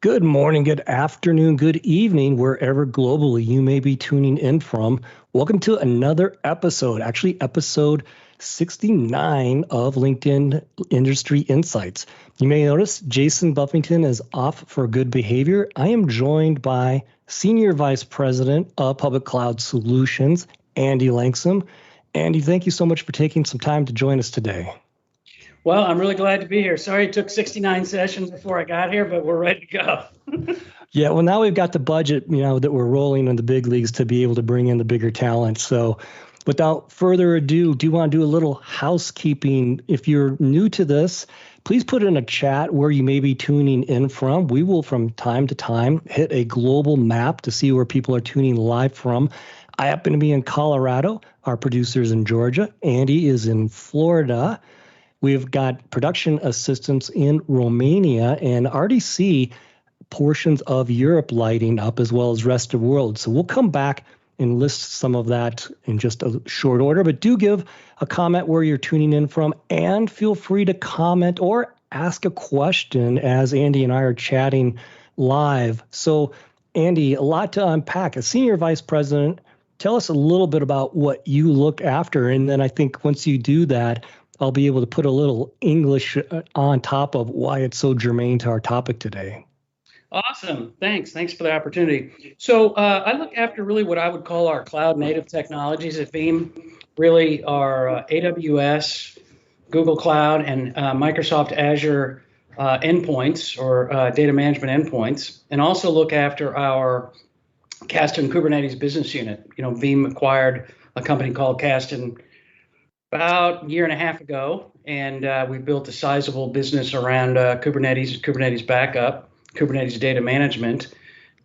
Good morning, good afternoon, good evening, wherever globally you may be tuning in from. Welcome to another episode, actually, episode 69 of LinkedIn Industry Insights. You may notice Jason Buffington is off for good behavior. I am joined by Senior Vice President of Public Cloud Solutions, Andy Langsam. Andy, thank you so much for taking some time to join us today. Well, I'm really glad to be here. Sorry it took 69 sessions before I got here, but we're ready to go. Yeah, well, now we've got the budget, that we're rolling in the big leagues to be able to bring in the bigger talent. So without further ado, do you want to do a little housekeeping? If you're new to this, please put in a chat where you may be tuning in from. We will, from time to time, hit a global map to see where people are tuning live from. I happen to be in Colorado. Our producer's in Georgia. Andy is in Florida. We've got production assistants in Romania and RDC portions of Europe lighting up as well as rest of the world. So we'll come back and list some of that in just a short order, but do give a comment where you're tuning in from and feel free to comment or ask a question as Andy and I are chatting live. So Andy, a lot to unpack. As Senior Vice President, tell us a little bit about what you look after. And then I think once you do that, I'll be able to put a little English on top of why it's so germane to our topic today. Awesome. Thanks for the opportunity. So I look after really what I would call our cloud native technologies at Veeam, really our AWS, Google Cloud, and Microsoft Azure endpoints or data management endpoints, and also look after our Kasten Kubernetes business unit. Veeam acquired a company called Kasten about a year and a half ago, and we built a sizable business around Kubernetes backup, Kubernetes data management.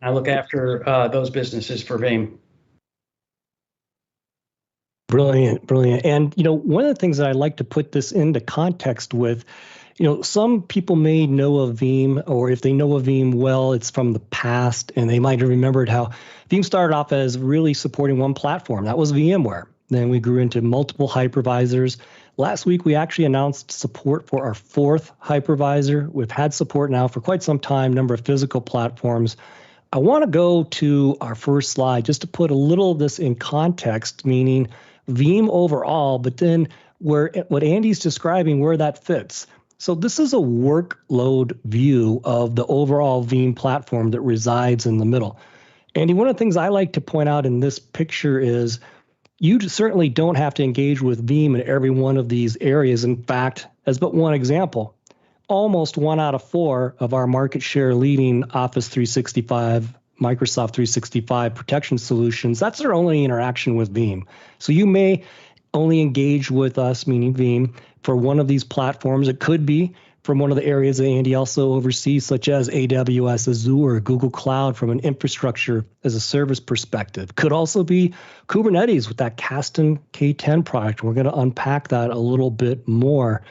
I look after those businesses for Veeam. Brilliant. And, one of the things that I like to put this into context with, some people may know of Veeam, or if they know of Veeam well, it's from the past, and they might have remembered how Veeam started off as really supporting one platform. That was VMware. Then we grew into multiple hypervisors. Last week, we actually announced support for our fourth hypervisor. We've had support now for quite some time, number of physical platforms. I want to go to our first slide just to put a little of this in context, meaning Veeam overall, but then what Andy's describing, where that fits. So this is a workload view of the overall Veeam platform that resides in the middle. Andy, one of the things I like to point out in this picture is you certainly don't have to engage with Veeam in every one of these areas. In fact, as but one example, almost 1 out of 4 of our market share leading Office 365, Microsoft 365 protection solutions, that's their only interaction with Veeam. So you may only engage with us, meaning Veeam, for one of these platforms. It could be from one of the areas that Andy also oversees, such as AWS, Azure, Google Cloud from an infrastructure as a service perspective. Could also be Kubernetes with that Kasten K10 product. We're going to unpack that a little bit more.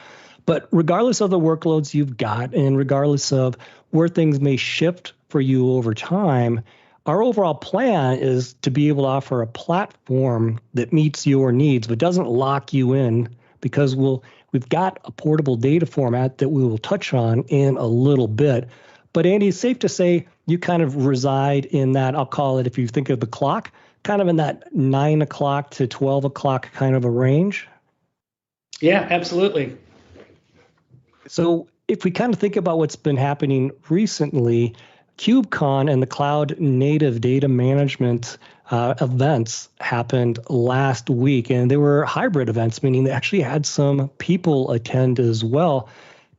But regardless of the workloads you've got, and regardless of where things may shift for you over time, our overall plan is to be able to offer a platform that meets your needs, but doesn't lock you in, because we've got a portable data format that we will touch on in a little bit. But Andy, it's safe to say you kind of reside in that, I'll call it, if you think of the clock, kind of in that 9 o'clock to 12 o'clock kind of a range. Yeah, absolutely. So if we kind of think about what's been happening recently, KubeCon and the cloud native data management events happened last week, and they were hybrid events, meaning they actually had some people attend as well.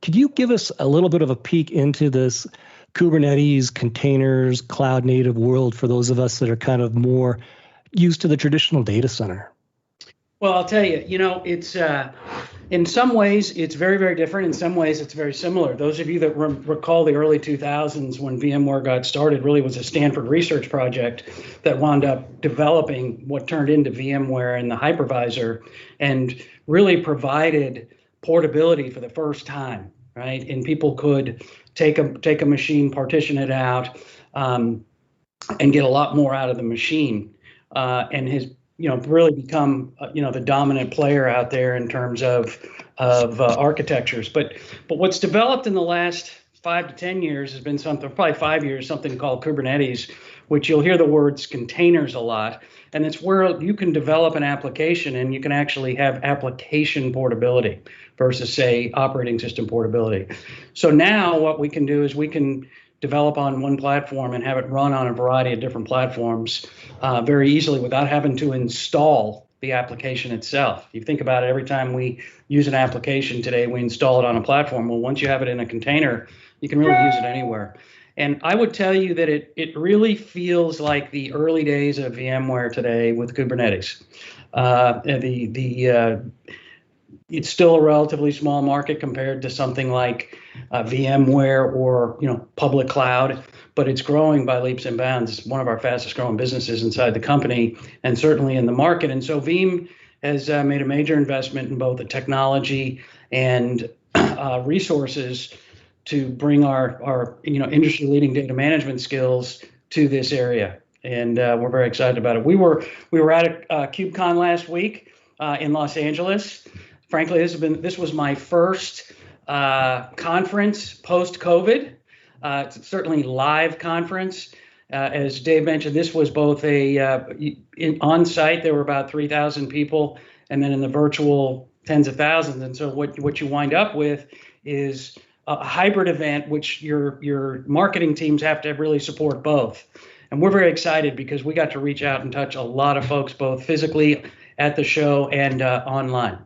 Could you give us a little bit of a peek into this Kubernetes, containers, cloud native world for those of us that are kind of more used to the traditional data center? Well, I'll tell you, it's in some ways it's very, very different. In some ways it's very similar. Those of you that recall the early 2000s when VMware got started, really was a Stanford research project that wound up developing what turned into VMware and the hypervisor, and really provided portability for the first time, right? And people could take a machine, partition it out, and get a lot more out of the machine, and has really become the dominant player out there in terms of architectures. But what's developed in the last 5 to 10 years has been something, probably 5 years, something called Kubernetes, which you'll hear the words containers a lot. And it's where you can develop an application and you can actually have application portability versus, say, operating system portability. So now what we can do is we can develop on one platform and have it run on a variety of different platforms very easily without having to install the application itself. You think about it, every time we use an application today, we install it on a platform. Well, once you have it in a container, you can really use it anywhere. And I would tell you that it really feels like the early days of VMware today with Kubernetes. It's still a relatively small market compared to something like VMware or public cloud, but it's growing by leaps and bounds. It's one of our fastest growing businesses inside the company and certainly in the market. And so Veeam has made a major investment in both the technology and resources to bring our industry leading data management skills to this area. And we're very excited about it. We were at KubeCon last week in Los Angeles. Frankly, this was my first conference post-COVID. It's certainly live conference. As Dave mentioned, this was both on-site, there were about 3,000 people, and then in the virtual, tens of thousands. And so what you wind up with is a hybrid event, which your marketing teams have to really support both. And we're very excited because we got to reach out and touch a lot of folks, both physically at the show and online.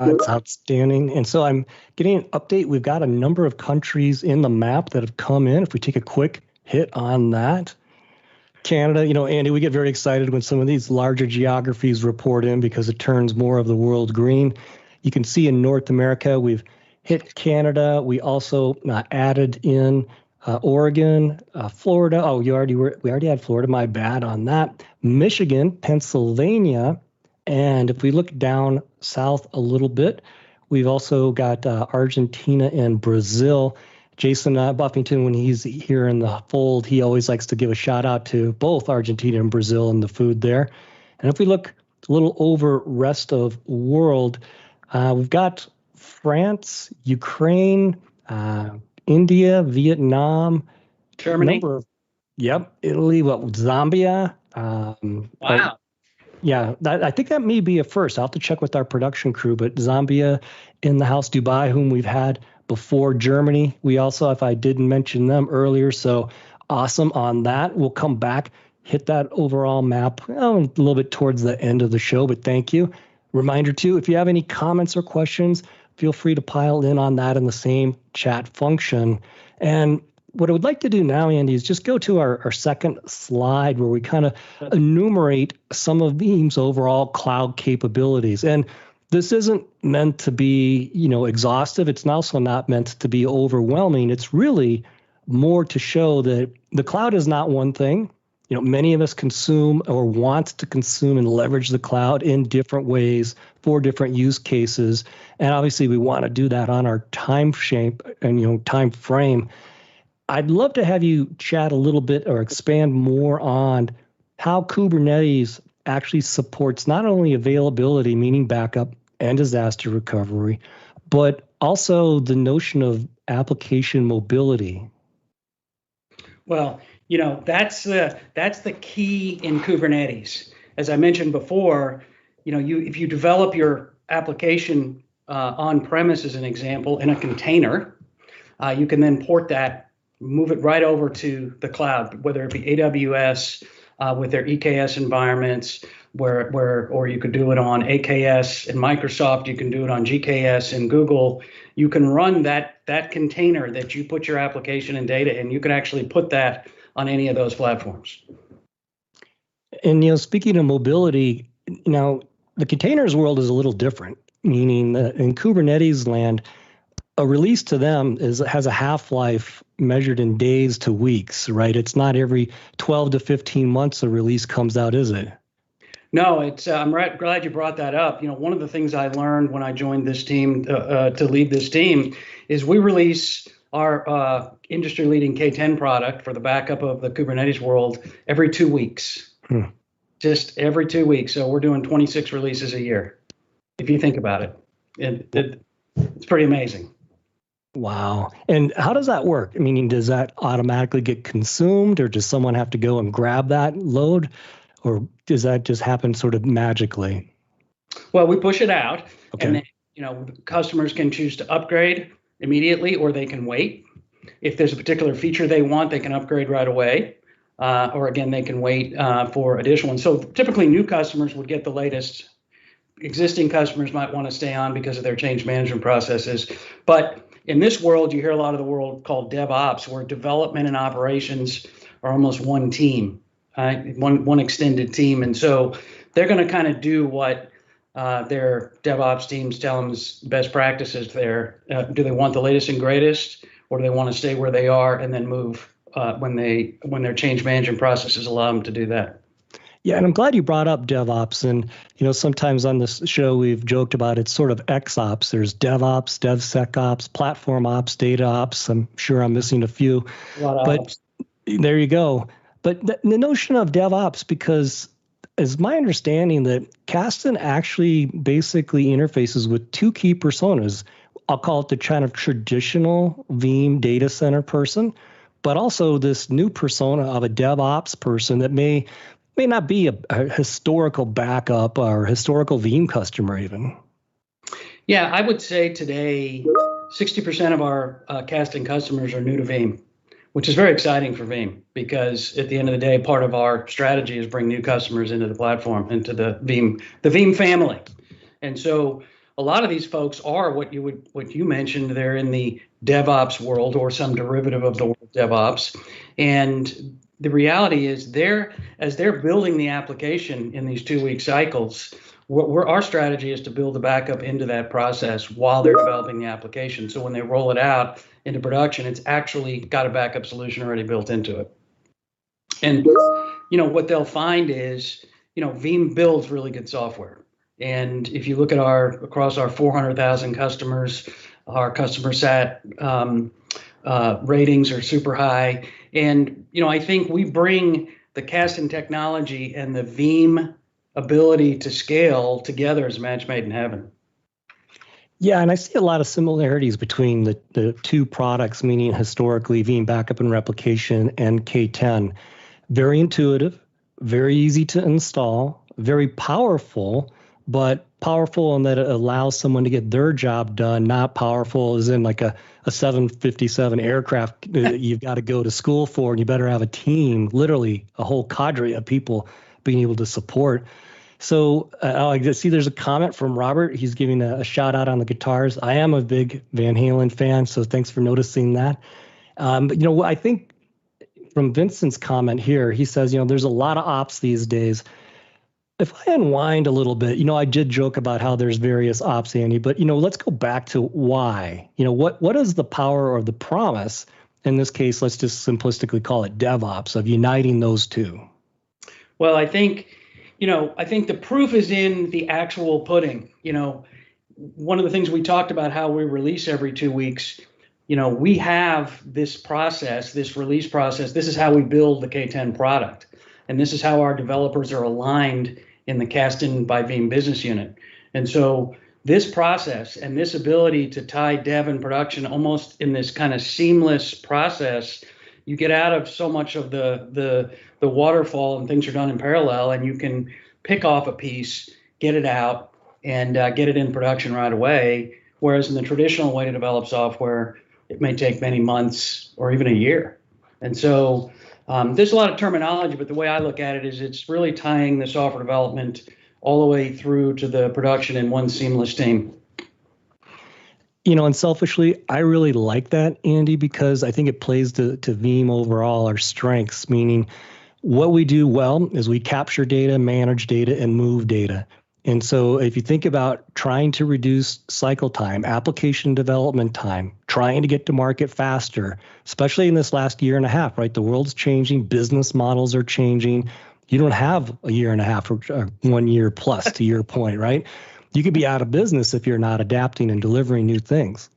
It's outstanding. And so I'm getting an update. We've got a number of countries in the map that have come in. If we take a quick hit on that, Canada, Andy, we get very excited when some of these larger geographies report in because it turns more of the world green. You can see in North America, we've hit Canada. We also added in Oregon, Florida. Oh, we already had Florida. My bad on that. Michigan, Pennsylvania. And if we look down south a little bit, we've also got Argentina and Brazil. Jason Buffington, when he's here in the fold, he always likes to give a shout out to both Argentina and Brazil and the food there. And if we look a little over rest of world, we've got France, Ukraine, India, Vietnam, Germany. Italy, Zambia. Wow. Yeah, I think that may be a first. I'll have to check with our production crew, but Zambia in the house, Dubai, whom we've had before, Germany. We also, if I didn't mention them earlier, so awesome on that. We'll come back, hit that overall map a little bit towards the end of the show, but thank you. Reminder too, if you have any comments or questions, feel free to pile in on that in the same chat function. And what I would like to do now, Andy, is just go to our second slide where we kind of enumerate some of Veeam's overall cloud capabilities. And this isn't meant to be, exhaustive. It's also not meant to be overwhelming. It's really more to show that the cloud is not one thing. Many of us consume or want to consume and leverage the cloud in different ways for different use cases. And obviously we want to do that on our time shape and, time frame. I'd love to have you chat a little bit or expand more on how Kubernetes actually supports not only availability, meaning backup and disaster recovery, but also the notion of application mobility. Well, that's the key in Kubernetes. As I mentioned before, if you develop your application on-premise, as an example, in a container, you can then port that, move it right over to the cloud, whether it be AWS with their EKS environments, or you could do it on AKS and Microsoft. You can do it on GKS and Google. You can run that container that you put your application and data in. You can actually put that on any of those platforms. And speaking of mobility, the containers world is a little different, meaning that in Kubernetes land, a release to them has a half-life measured in days to weeks, right? It's not every 12 to 15 months a release comes out, is it? No, it's. I'm glad you brought that up. One of the things I learned when I joined this team to lead this team is we release our industry-leading K10 product for the backup of the Kubernetes world every 2 weeks. Just every 2 weeks. So we're doing 26 releases a year, if you think about it. It's pretty amazing. Wow. And how does that work? Meaning, does that automatically get consumed, or does someone have to go and grab that load, or does that just happen sort of magically? Well, we push it out, and Okay. then customers can choose to upgrade immediately, or they can wait. If there's a particular feature they want, they can upgrade right away, or again, they can wait for additional ones. So typically, new customers would get the latest. Existing customers might want to stay on because of their change management processes. But in this world, you hear a lot of the world called DevOps, where development and operations are almost one team, right? One extended team, and so they're going to kind of do what their DevOps teams tell them is best practices. There, do they want the latest and greatest, or do they want to stay where they are and then move when their change management processes allow them to do that? Yeah, and I'm glad you brought up DevOps. And sometimes on this show we've joked about it's sort of XOps. There's DevOps, DevSecOps, Platform Ops, Data Ops. I'm sure I'm missing a few, A lot of but ops. there you go. But the notion of DevOps, because it's my understanding that Kasten actually basically interfaces with two key personas. I'll call it the kind of traditional Veeam data center person, but also this new persona of a DevOps person that may not be a historical backup or historical Veeam customer even. Yeah, I would say today 60% of our casting customers are new to Veeam, which is very exciting for Veeam because at the end of the day, part of our strategy is bring new customers into the platform, into the Veeam family. And so a lot of these folks are what you mentioned, they're in the DevOps world or some derivative of the word DevOps. And the reality is as they're building the application in these 2-week cycles, our strategy is to build a backup into that process while they're developing the application. So when they roll it out into production, it's actually got a backup solution already built into it. And what they'll find is, Veeam builds really good software. And if you look at across our 400,000 customers, our customer sat ratings are super high. And I think we bring the Kasten technology and the Veeam ability to scale together as a match made in heaven. Yeah, and I see a lot of similarities between the two products, meaning historically Veeam Backup and Replication and K10. Very intuitive, very easy to install, very powerful, but powerful in that it allows someone to get their job done, not powerful as in like a 757 aircraft that you've got to go to school for, and you better have a team, literally a whole cadre of people being able to support. So I see there's a comment from Robert. He's giving a shout out on the guitars. I am a big Van Halen fan, so thanks for noticing that. But I think from Vincent's comment here, he says, there's a lot of ops these days. If I unwind a little bit, I did joke about how there's various ops, Andy, but let's go back to why. What is the power or the promise? In this case, let's just simplistically call it DevOps, of uniting those two. Well, I think the proof is in the actual pudding. One of the things we talked about, how we release every 2 weeks. We have this process, this release process. This is how we build the K10 product. And this is how our developers are aligned in the Kasten by Veeam business unit. And so this process and this ability to tie dev and production almost in this kind of seamless process, you get out of so much of the waterfall, and things are done in parallel, and you can pick off a piece, get it out, and get it in production right away. Whereas in the traditional way to develop software, it may take many months or even a year. And so there's a lot of terminology, but the way I look at it is it's really tying the software development all the way through to the production in one seamless team. And selfishly, I really like that, Andy, because I think it plays to Veeam overall, our strengths, meaning what we do well is we capture data, manage data, and move data. And so if you think about trying to reduce cycle time, application development time, trying to get to market faster, especially in this last year and a half, right? The world's changing, business models are changing. You don't have a year and a half or 1 year plus, to your point, right? You could be out of business if you're not adapting and delivering new things.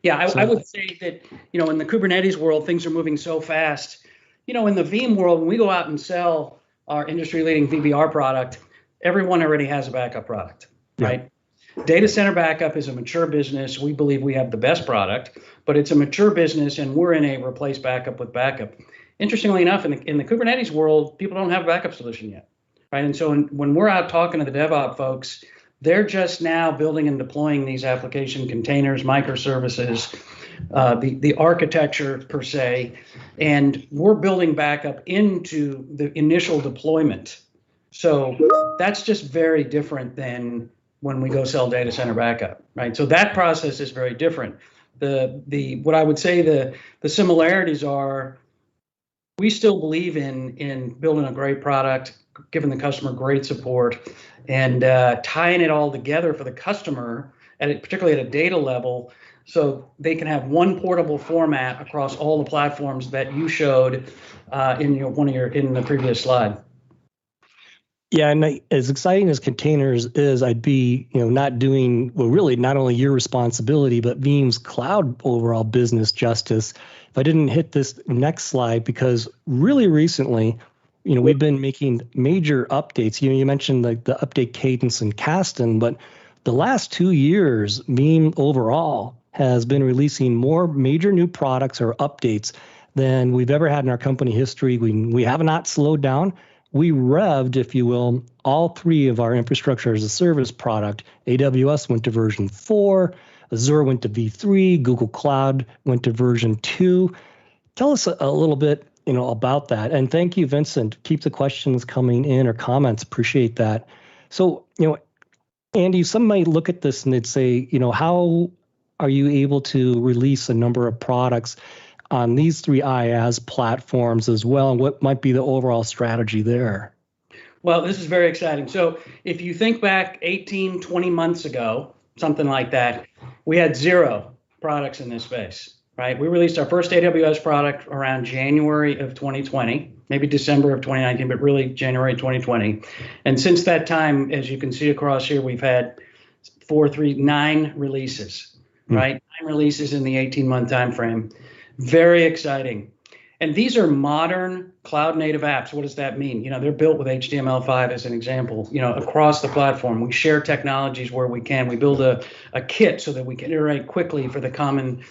Yeah, I would say that, in the Kubernetes world, things are moving so fast. In the Veeam world, when we go out and sell our industry-leading VBR product, everyone already has a backup product, right? Data center backup is a mature business. We believe we have the best product, but it's a mature business, and we're in a replace backup with backup. Interestingly enough, in the Kubernetes world, people don't have a backup solution yet, right? And so when we're out talking to the DevOps folks, they're just now building and deploying these application containers, microservices, the architecture per se, and we're building backup into the initial deployment. So that's just very different than when we go sell data center backup, right? So that process is very different. What I would say the similarities are, we still believe in building a great product, giving the customer great support, and tying it all together for the customer, particularly at a data level, so they can have one portable format across all the platforms that you showed in the previous slide. Yeah, and as exciting as containers is, I'd be, not doing, well, really not only your responsibility, but Veeam's cloud overall business justice if I didn't hit this next slide, because really recently, we've been making major updates. You mentioned the update cadence in Kasten, but the last 2 years, Veeam overall has been releasing more major new products or updates than we've ever had in our company history. We have not slowed down. We revved, if you will, all 3 of our infrastructure as a service product. AWS went to version 4, Azure went to V3, Google Cloud went to version 2. Tell us a little bit, about that. And thank you, Vincent. Keep the questions coming in or comments. Appreciate that. So, Andy, some might look at this and they'd say, how are you able to release a number of products on these 3 IaaS platforms as well, and what might be the overall strategy there? Well, this is very exciting. So if you think back 18, 20 months ago, something like that, we had 0 products in this space, right? We released our first AWS product around January of 2020, maybe December of 2019, but really January 2020. And since that time, as you can see across here, we've had 9 releases, right? 9 releases in the 18-month time frame. Very exciting. And these are modern cloud native apps. What does that mean? They're built with HTML5 as an example, across the platform. We share technologies where we can. We build a kit so that we can iterate quickly for the common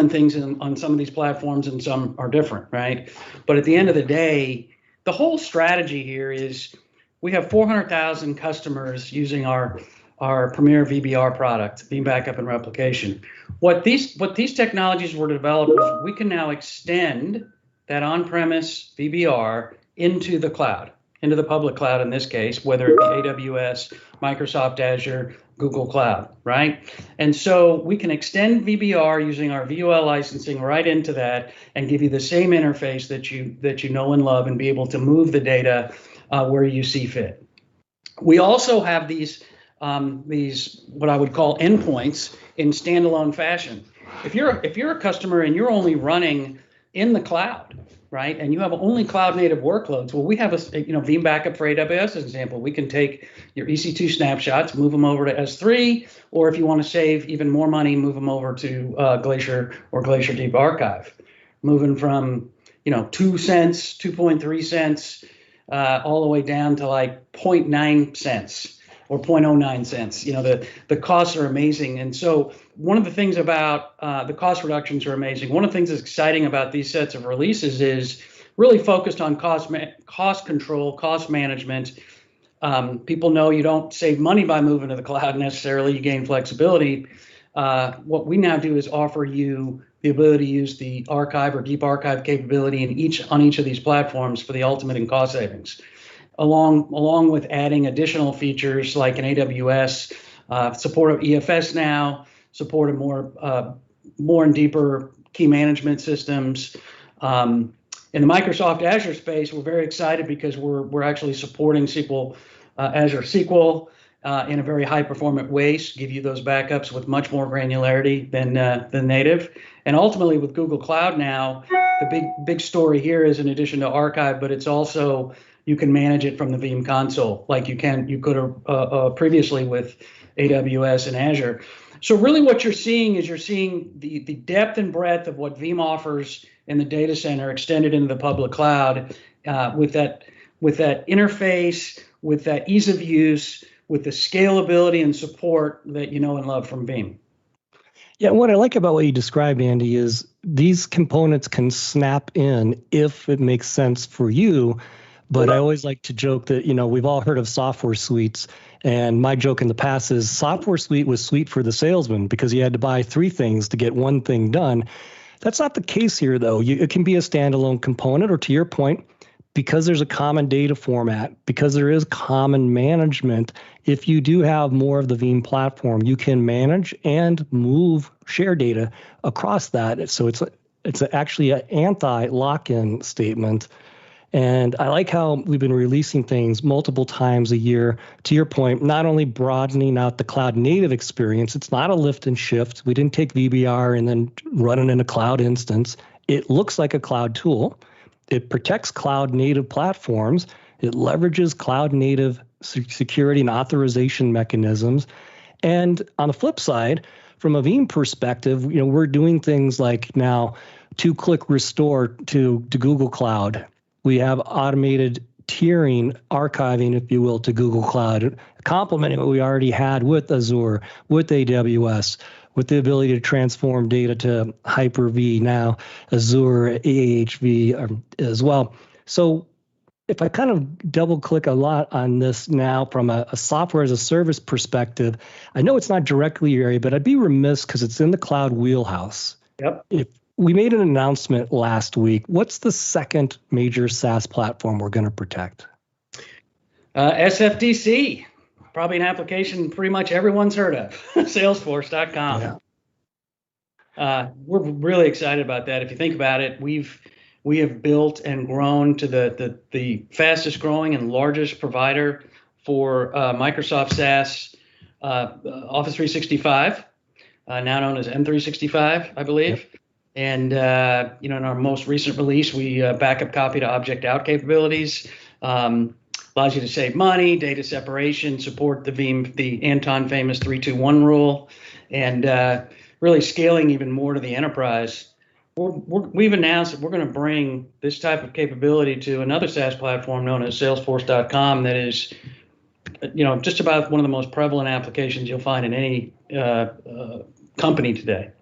things on some of these platforms, and some are different, right? But at the end of the day, the whole strategy here is we have 400,000 customers using our premier VBR product, Veeam Backup and Replication. What these technologies were developed was we can now extend that on-premise VBR into the cloud, into the public cloud in this case, whether it be AWS, Microsoft Azure, Google Cloud, right? And so we can extend VBR using our VUL licensing right into that and give you the same interface that you know and love, and be able to move the data where you see fit. We also have these what I would call endpoints in standalone fashion. If you're a customer and you're only running in the cloud, right, and you have only cloud native workloads, well, we have a Veeam Backup for AWS as an example. We can take your EC2 snapshots, move them over to S3, or if you want to save even more money, move them over to Glacier or Glacier Deep Archive, moving from 2 cents, 2.3 cents, all the way down to like 0.9 cents. Or 0.09 cents. The costs are amazing. And so one of the things about the cost reductions are amazing. One of the things that's exciting about these sets of releases is really focused on cost control, cost management. People know you don't save money by moving to the cloud necessarily. You gain flexibility. What we now do is offer you the ability to use the archive or deep archive capability on each of these platforms for the ultimate in cost savings. Along with adding additional features like an AWS, support of EFS now, support of more and deeper key management systems. In the Microsoft Azure space, we're very excited because we're actually supporting Azure SQL in a very high performant way, to give you those backups with much more granularity than native. And ultimately with Google Cloud now, the big story here is, in addition to archive, but it's also you can manage it from the Veeam console like you could have previously with AWS and Azure. So really what you're seeing is the depth and breadth of what Veeam offers in the data center extended into the public cloud with that interface, with that ease of use, with the scalability and support that you know and love from Veeam. Yeah, what I like about what you described, Andy, is these components can snap in if it makes sense for you. But I always like to joke that, we've all heard of software suites. And my joke in the past is software suite was sweet for the salesman because you had to buy three things to get one thing done. That's not the case here, though. It can be a standalone component, or to your point, because there's a common data format, because there is common management. If you do have more of the Veeam platform, you can manage and move share data across that. So it's actually an anti-lock-in statement. And I like how we've been releasing things multiple times a year. To your point, not only broadening out the cloud native experience, it's not a lift and shift. We didn't take VBR and then run it in a cloud instance. It looks like a cloud tool. It protects cloud native platforms. It leverages cloud native security and authorization mechanisms. And on the flip side, from a Veeam perspective, we're doing things like now two-click restore to Google Cloud. We have automated tiering, archiving, if you will, to Google Cloud, complementing what we already had with Azure, with AWS, with the ability to transform data to Hyper-V, now Azure AHV as well. So if I kind of double click a lot on this now from a software as a service perspective, I know it's not directly your area, but I'd be remiss because it's in the cloud wheelhouse. Yep. If we made an announcement last week, what's the second major SaaS platform we're going to protect? SFDC, probably an application pretty much everyone's heard of, Salesforce.com. Yeah. We're really excited about that. If you think about it, we have built and grown to the fastest growing and largest provider for Microsoft SaaS Office 365, now known as M365, I believe. Yep. And in our most recent release, we backup copy to object out capabilities. Allows you to save money, data separation, support the Veeam, the Anton famous 3-2-1 rule, and really scaling even more to the enterprise. We've announced that we're going to bring this type of capability to another SaaS platform known as Salesforce.com that is, just about one of the most prevalent applications you'll find in any company today.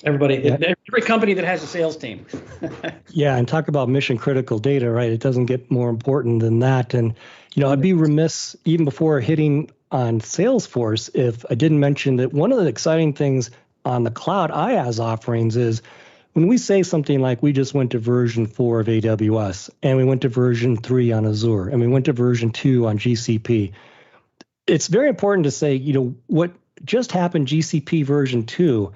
Every company that has a sales team. Yeah, and talk about mission critical data, right? It doesn't get more important than that. And, I'd be remiss even before hitting on Salesforce if I didn't mention that one of the exciting things on the cloud IaaS offerings is when we say something like we just went to version 4 of AWS and we went to version 3 on Azure and we went to version 2 on GCP, it's very important to say, what just happened GCP version 2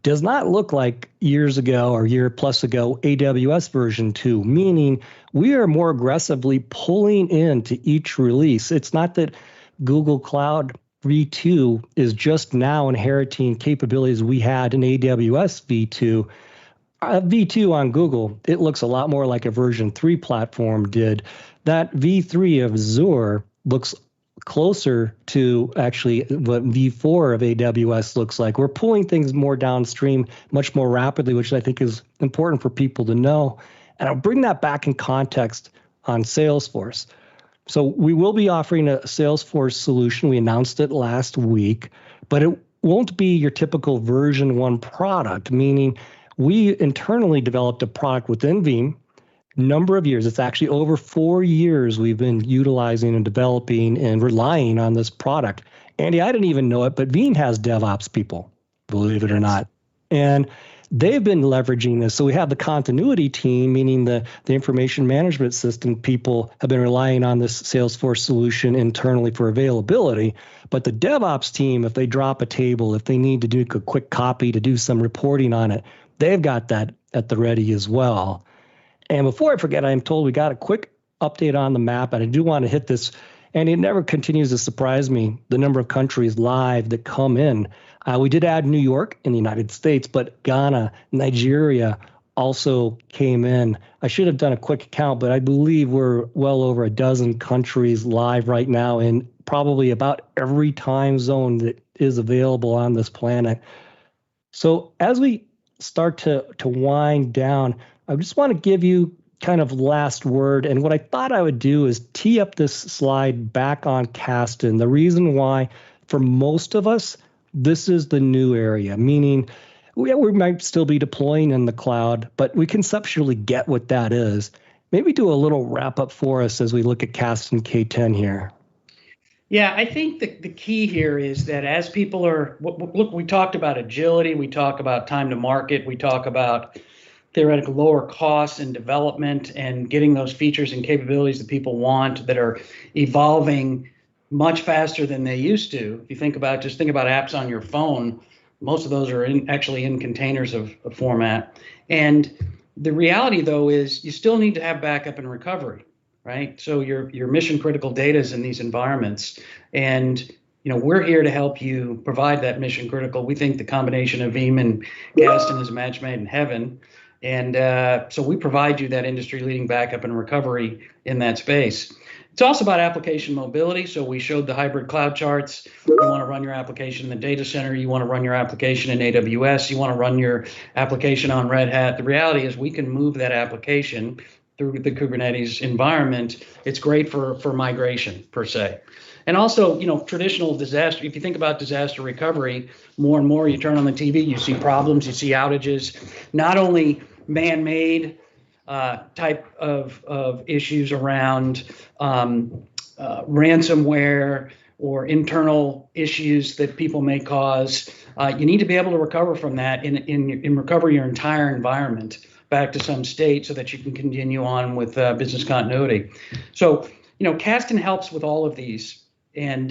does not look like years ago or year plus ago AWS version 2, meaning we are more aggressively pulling into each release. It's not that Google Cloud V2 is just now inheriting capabilities we had in AWS V2. V2 on Google, it looks a lot more like a version 3 platform did. That V3 of Azure looks closer to actually what V4 of AWS looks like. We're pulling things more downstream much more rapidly, which I think is important for people to know. And I'll bring that back in context on Salesforce. So we will be offering a Salesforce solution. We announced it last week, but it won't be your typical version 1 product, meaning we internally developed a product within Veeam. Number of years. It's actually over 4 years we've been utilizing and developing and relying on this product. Andy, I didn't even know it, but Veeam has DevOps people, believe it or not. And they've been leveraging this. So we have the continuity team, meaning the information management system people have been relying on this Salesforce solution internally for availability. But the DevOps team, if they drop a table, if they need to do a quick copy to do some reporting on it, they've got that at the ready as well. And before I forget, I am told we got a quick update on the map, and I do want to hit this, and it never continues to surprise me, the number of countries live that come in. We did add New York in the United States, but Ghana, Nigeria also came in. I should have done a quick count, but I believe we're well over a dozen countries live right now in probably about every time zone that is available on this planet. So as we start to wind down, I just want to give you kind of last word. And what I thought I would do is tee up this slide back on Kasten. The reason why, for most of us, this is the new area, meaning we might still be deploying in the cloud, but we conceptually get what that is. Maybe do a little wrap up for us as we look at Kasten K10 here. Yeah, I think the key here is that as people are, look, we talked about agility, we talk about time to market, we talk about theoretical lower costs and development and getting those features and capabilities that people want that are evolving much faster than they used to. If you think about, just think about apps on your phone, most of those are actually in containers of format. And the reality, though, is you still need to have backup and recovery, right? So your mission critical data is in these environments, and we're here to help you provide that mission critical. We think the combination of Veeam and Kasten is a match made in heaven, and so we provide you that industry leading backup and recovery in that space. It's also about application mobility. So we showed the hybrid cloud charts. You want to run your application in the data center. You want to run your application in AWS. You want to run your application on Red Hat. The reality is we can move that application through the Kubernetes environment. It's great for migration per se. And also, traditional disaster, if you think about disaster recovery, more and more you turn on the TV, you see problems, you see outages, not only man-made type of issues around ransomware or internal issues that people may cause. You need to be able to recover from that and recover your entire environment back to some state so that you can continue on with business continuity. So, Kasten helps with all of these, and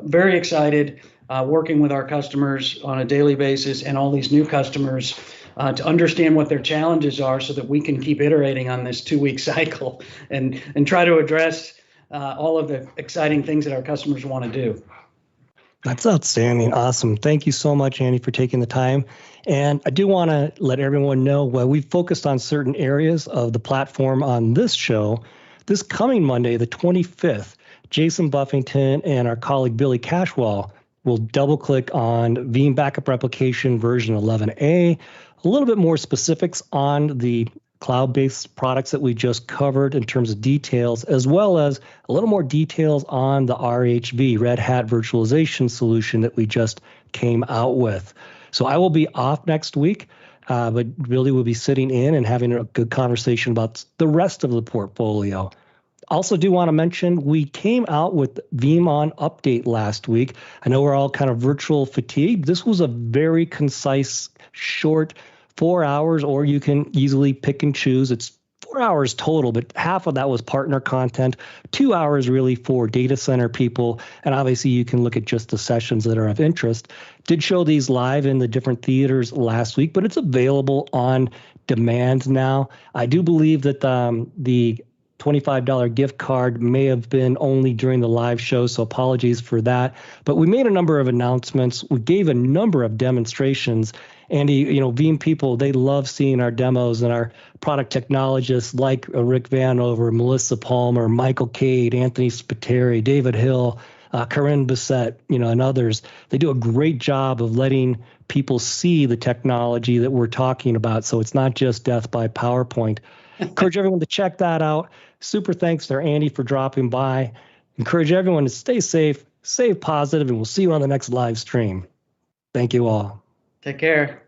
very excited working with our customers on a daily basis and all these new customers to understand what their challenges are so that we can keep iterating on this 2-week cycle and try to address all of the exciting things that our customers want to do. That's outstanding. Awesome. Thank you so much, Andy, for taking the time. And I do want to let everyone know, while we've focused on certain areas of the platform on this show, this coming Monday, the 25th, Jason Buffington and our colleague Billy Cashwell will double click on Veeam Backup Replication version 11A, a little bit more specifics on the cloud-based products that we just covered in terms of details, as well as a little more details on the RHV, Red Hat Virtualization Solution that we just came out with. So I will be off next week, but Billy will be sitting in and having a good conversation about the rest of the portfolio. Also do want to mention, we came out with Veeam On Update last week. I know we're all kind of virtual fatigued. This was a very concise, short 4 hours, or you can easily pick and choose. It's 4 hours total, but half of that was partner content, 2 hours really for data center people. And obviously you can look at just the sessions that are of interest. Did show these live in the different theaters last week, but it's available on demand now. I do believe that the $25 gift card may have been only during the live show, so apologies for that. But we made a number of announcements. We gave a number of demonstrations. Andy, Veeam people, they love seeing our demos, and our product technologists like Rick Vanover, Melissa Palmer, Michael Cade, Anthony Spiteri, David Hill, Corinne Bissett, and others. They do a great job of letting people see the technology that we're talking about. So it's not just death by PowerPoint. Encourage everyone to check that out. Super thanks to Andy for dropping by. Encourage everyone to stay safe, stay positive, and we'll see you on the next live stream. Thank you all. Take care.